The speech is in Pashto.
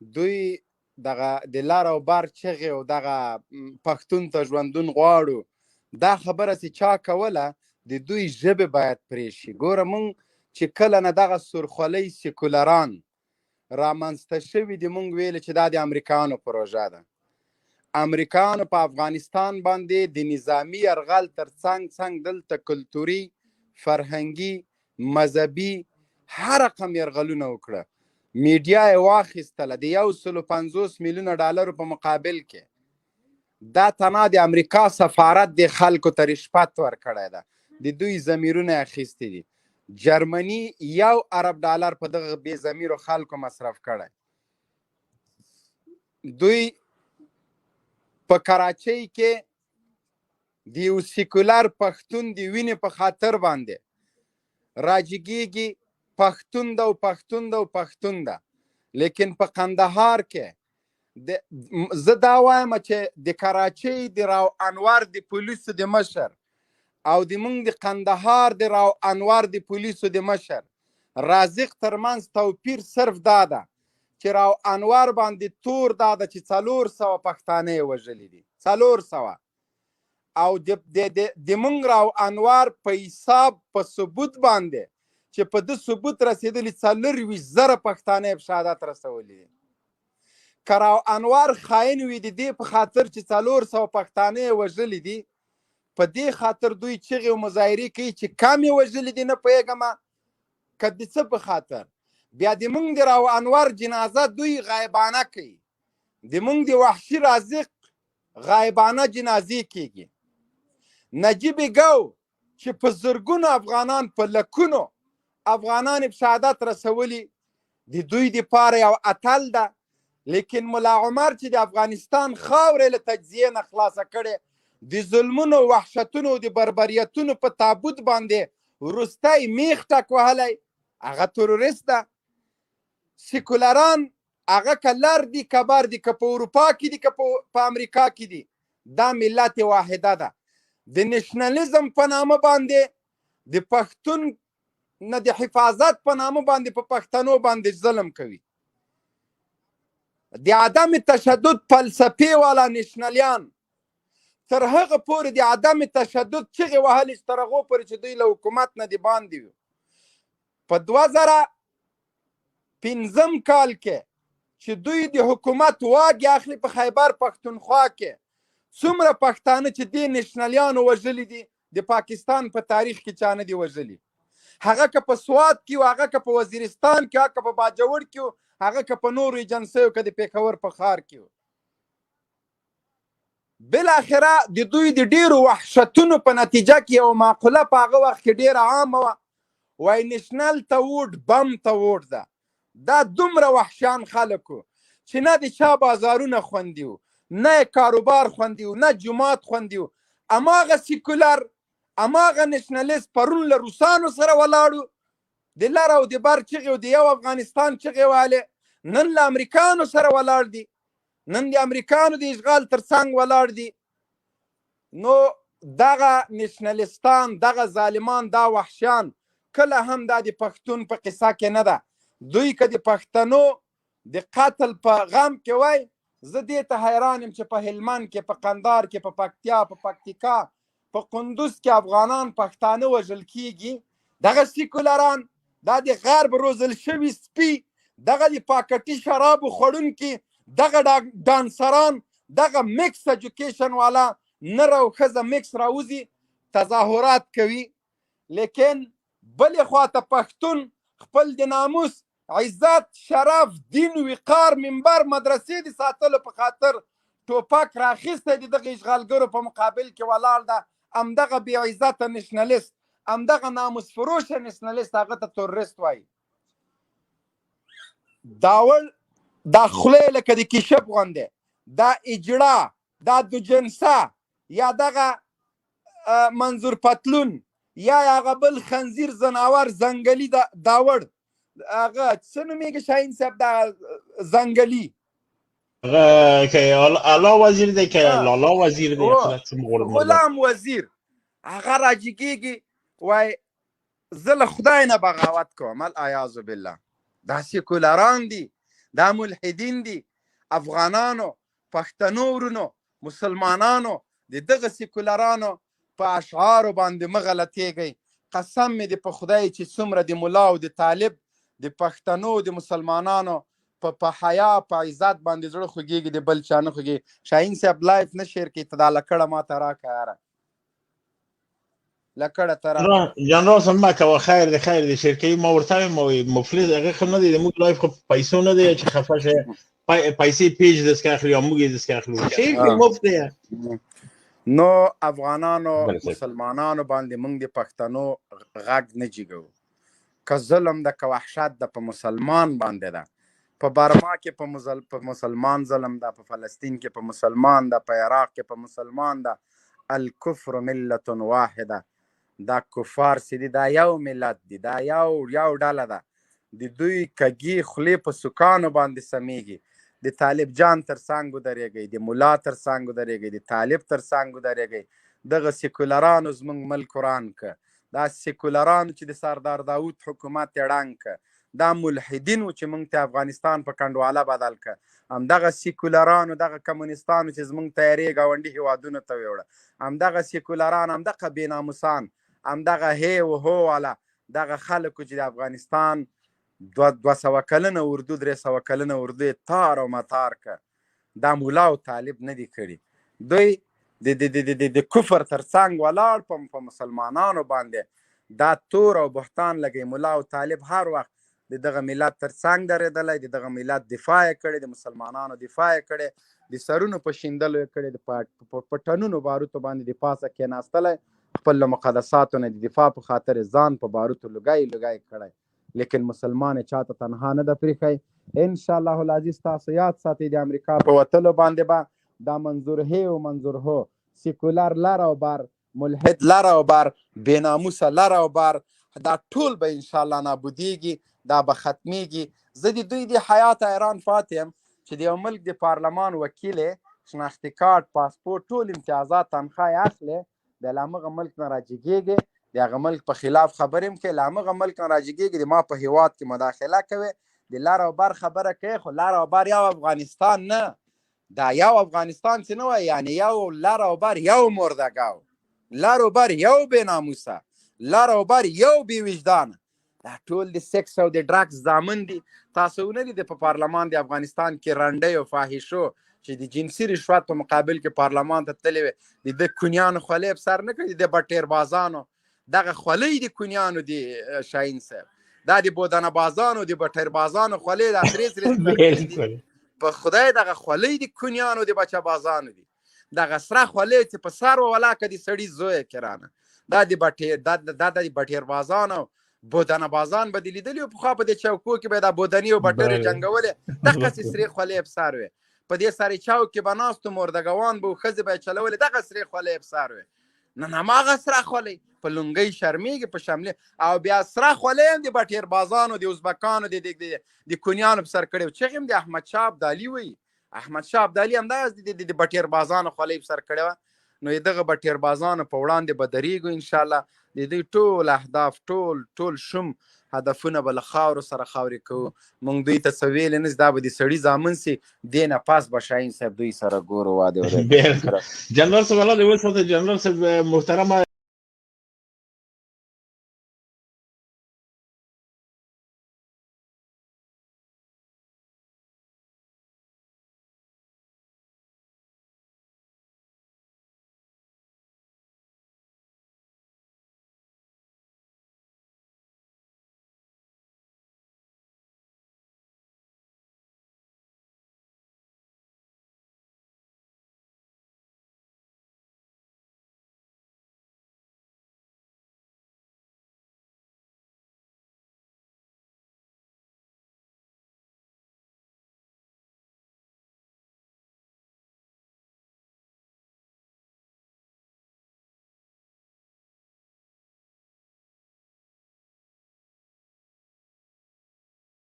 دوی دغه د لار او بار چغې او دغه پښتون ته ژوندون غواړو، دا خبره چې چا کوله د دوی ژبې باید پرې شي. ګوره مونږ چې کله نه دغه سرخولۍ سیکولران رامنځته شوي دي، مونږ ویلې چې دا د امریکایانو پروژه ده. امریکایانو په افغانستان باندې د نظامی یرغل تر څنګ دلته کلتوري، فرهنګي، مذهبي هر رقم یرغلونه وکړه. میډیا یې واخیستله د 150 میلیونه ډالرو په مقابل کې. دا تنها د امریکا سفارت د خلکو ته رشوت ورکړی ده، د دوی ضمیرونه اخیستي دي. جرمني 1 ارب ډالر په دغه بې ضمیرو خلکو مصرف کړی. دوی په کراچۍ کې د یو سیکولر پښتون د وینې په خاطر باندې راجګیږي. پښتون ده او پښتون ده او پښتون ده، لیکن په قندهار کې زه دا وایم چې د کراچۍ د راو انور د پولیسو د مشر او د موږ د قندهار د راو انور د پولیسو د مشر رازق ترمنځ توپیر صرف دا ده چې راو انور باندې تور دا ده چې 400 پښتانه یې وژلي دي، 400. او د موږ راو انور په حساب په ثبوت باندې چې په د ثبوت رسېدلي 40,000 پښتانه یې په شهادت رسولي دي. که راو انور خاین وي د دې په خاطر چې 400 پښتانه یې وژلي دي، په دې خاطر دوی چغې او مظاهرې کوي چې کم یې وژلي دي. نه پوهېږم که د څه په خاطر. بیا د موږ د راو انور جنازه دوی غایبانه کوي، د موږ د وحشي رازق غایبانه جنازې کېږي. نجیب ګو چې په زرګونو افغانان په لکونو افغانان په شهادت رسولي، د دوی دپاره یو اتل ده. لیکن ملا عمر چې د افغانستان خاورې له تجزیې نه خلاصه کړې، د ظلمونو، وحشتونو، د بربریتونو په تابوت باندې وروستی میخ ټک وهلی، هغه تروریست ده. سیکولران هغه که لر دي که بر دي، که په اروپا کې دي که په امریکا کې دي، دا ملت واحده ده. د نشنلیزم په نامه باندې د پښتون نه د حفاظت په نامه باندې په پښتنو باندې ظلم کوي. د عدم تشدد فلسفې والا نشنلیان تر هغه پورې د عدم تشدد چغې وهلې چې تر هغو پورې چې دوی له حکومت نه د باندې وي. په 2015 کال کې چې دوی د حکومت واګې اخلي په خیبر پښتونخوا کې، څومره پښتانه چې دې نشنلیانو وژلي دي د پاکستان په تاریخ کې چا نه دي وژلي. هغه که په سوات کې و، هغه که په وزیرستان کې، هغه که په باجوړ کې و، هغه که په نورو ایجنسیو که د پېښور په ښار کې و. بالاخره د دوی د ډېرو وحشتونو په نتیجه کې یو معقوله په هغه وخت کې ډېره عامه وه، وایي نیشنل ته ووټ بم ته ووټ ده. دا دومره وحشیان خلک وو چې نه د چا بازارونه خوندي وو، نه یې کاروبار خوندي وو، نه جومات خوندي وو. هماغه سیکولر، هماغه نشنلیست پرون له روسانو سره ولاړو، د لر او د بر چغې او د یو افغانستان چغې وهلې، نن له امریکانو سره ولاړ دي، نن د امریکانو د اشغال تر څنګ ولاړ دي. نو دغه نشنلیستان، دغه ظالمان، دا وحشیان کله هم دا د پښتون په قصه کې نه ده. دوی که د پښتنو د قتل په غم کې وای، زه دې ته حیران یم چې په هلمند کې، په قندهار کې، په پکتیا، په پکتیکا، په قندوز کې افغانان پښتانه وژل کېږي. دغه سیکولران، دا د غرب روزل شوي سپي، دغه د پاکټي شرابو خوړونکي، دغه ډانسران، دغه مکس ایجوکیشن والا نر او ښځه مکس راوځي تظاهرات کوي. لیکن بلې خواته پښتون خپل د ناموس، عزت، شرف، دین، وقار، منبر، مدرسې د ساتلو په خاطر ټوپک راخیستی د دغه اشغالګرو په مقابل کې ولاړ ده. همدغه بې عزته نشنلیست، همدغه ناموس فروشه نشنلیست هغه ته تروریست وایي. داول دا خولې لکه د کیشپ غوندې، دا اجړه، دا دوجنسه، یا دغه منظور پتلون، یا هغه بل خنزیر زناور زنګلي داوړ، هغه څه نومېږي شاهین صاحب، دا زنګلي اعلی وزیر دی که لالا وزیر دی، غلام وزیر، هغه راجګېږي وای زه له خدای نه بغاوت کوم. العیاذ بالله. دا سیکولران دي، دا ملحدین دي. افغانانو، پښتنو ورونو، مسلمانانو د دغه سیکولرانو په اشعارو باندې مه غلطېږئ. قسم مې د په خدای چې څومره د ملا او د طالب د پښتنو د مسلمانانو په حیا په عزت باندې زړه خوږېږي، د بل چا نه خوږېږي. شاهین صاحب لایف نه شیر کوي، ته دا لکړه ما ته راکړه یاره، لکړه ته راکړه. جنرال صاحب ما کوه خیر دی خیر دی شیر کوي. ما ورته وایم مفلس هغه خو نه دی، موږ لایف خو پیسو نه دی چې خفه شه پیسې پیج دسکه اخلي او موږ یې دسکه اخلو. شیر کوي مفت دی. نو افغانانو مسلمانانو باندې موږ د پښتنو غږ نه جګو. که ظلم ده که وحشت ده په مسلمان باندې ده. په برما کې په مسلمان ظلم ده، په فلسطین کې په مسلمان ده، په عراق کې په مسلمان ده. الکفر ملت واحده. دا کفار چې دي دا یو ملت دي، دا یو ډله ده. د دوی کږي خولې په سکانو باندې سمیږي. د طالب جان تر څنګ ودرېږئ، د ملا تر څنګ ودرېږئ، د طالب تر څنګ ودرېږئ. دغه سیکولرانو زموږ ملک وران که. دا سیکولرانو چې د سردار داود حکومت یې ړنګ که. دا ملحدین و چې موږ ته افغانستان په کنډواله بدل که. همدغه سیکولرانو دغه کمونیستانو چې زموږ تیارې ګاونډي هیوادونو ته ویوړه، همدغه سیکولران، همدغه بېناموسان، همدغه هی و هو والا دغه خلکو چې د افغانستان 200 کلنه اردو 300 کلنه اردو تار او متار که. دا مولا او طالب نه دي کړي. دوی د کفر تر څنګ ولاړ په مسلمانانو باندې دا تور او بهتان لګي. مولا او طالب هر وخت د دغه ملت تر څنګ درېدلی، د دغه ملت دفاع یې کړې، د مسلمانانو دفاع یې کړې، د سرونو په شیندلو یې کړې، په ټنونو باروتو باندې د پاسه کېناستلی، خپل له مقدساتو نه د دفاع په خاطر ځان په باروتو لګی کړی. لیکن مسلمان یې چاته تنها نه ده پرېښی. انشاءالله العزیز تاسو یاد ساتئ د امریکا په وتلو باندې به دا منظور هی و منظور هو سیکولر لر او بر، ملحد لر او بر، بېناموسه لر او بر، دا ټول به انشاءالله نابودیږي، دا به ختمیږي. زه د دوی د حیات حیران پاتې یم چې د یو ملک د پارلمان وکیل شناختي کارت، پاسپورت، ټول امتیازات، تنخواه یې اخلي، د همغه ملک نه راجګېږي، د هغه ملک په خلاف خبرې هم کوي، له همغه ملک نه راجګېږي، د ما په هیواد کې مداخله کوي، د لر او بر خبره کوي. خو لر او بر یو افغانستان نه، دا یو افغانستان چې نه وای، یعنی یو لر او بر یو مردګاو، لر او بر یو بېناموسه، لر او بر یو بې وجدانه. دا ټول د سیکس او د ډرګز زامن دي. تاسو ونه لیدئ په پارلمان د افغانستان کې رنډۍ او فاحشو چې د جنسي رشوت په مقابل کې پارلمان ته تللې وې، د کونیانو خولۍ په سر نه کړي، د بټیر بازانو دغه خولۍ د کونیانو دي. شاهین صاحب دا د بودانه بازانو د بټیر بازانو خولۍ د سرې په خدای دغه خولۍ د کونیانو د بچه بازانو دي. دغه سره خولۍ چې په سر وولاکه د سړي زوی کرانه، دا د بټیر بازانو بودانه بازان به د لیدلي پخوا په دې چوکو کې به دا بودني او بټرې جنګولې، دغسې سرې خولۍ په سر وې. په دې ساري چوک کې به ناستو مردګوان به ښځې به یې چلولې، دغه سرې خولۍ په سر وې. نن هماغه سره خولۍ په لونګۍ شرمېږي، په شملې، او بیا سره خولۍ هم د بټیر بازانو، د ازبکانو، د کونیانو په سر کړې. چغې هم د احمدشاه ابدالي وایي، احمدشاه ابدالي همدغسې د بټیر بازانو خولۍ په سر کړې وه. نو دغه بټیر بازانو په وړاندې به درېږو انشاءالله. د دوی ټول اهداف، ټول شوم هدفونه به له خاورو سره خاورې کوو. موږ دوی ته څه ویلی نه، دا به د سړي زامن سي، دې نه پاس به شاهین صاحب دوی سره ګورو واده. جنرال صاحب الله دې وساته. جنرال صاحب محترمه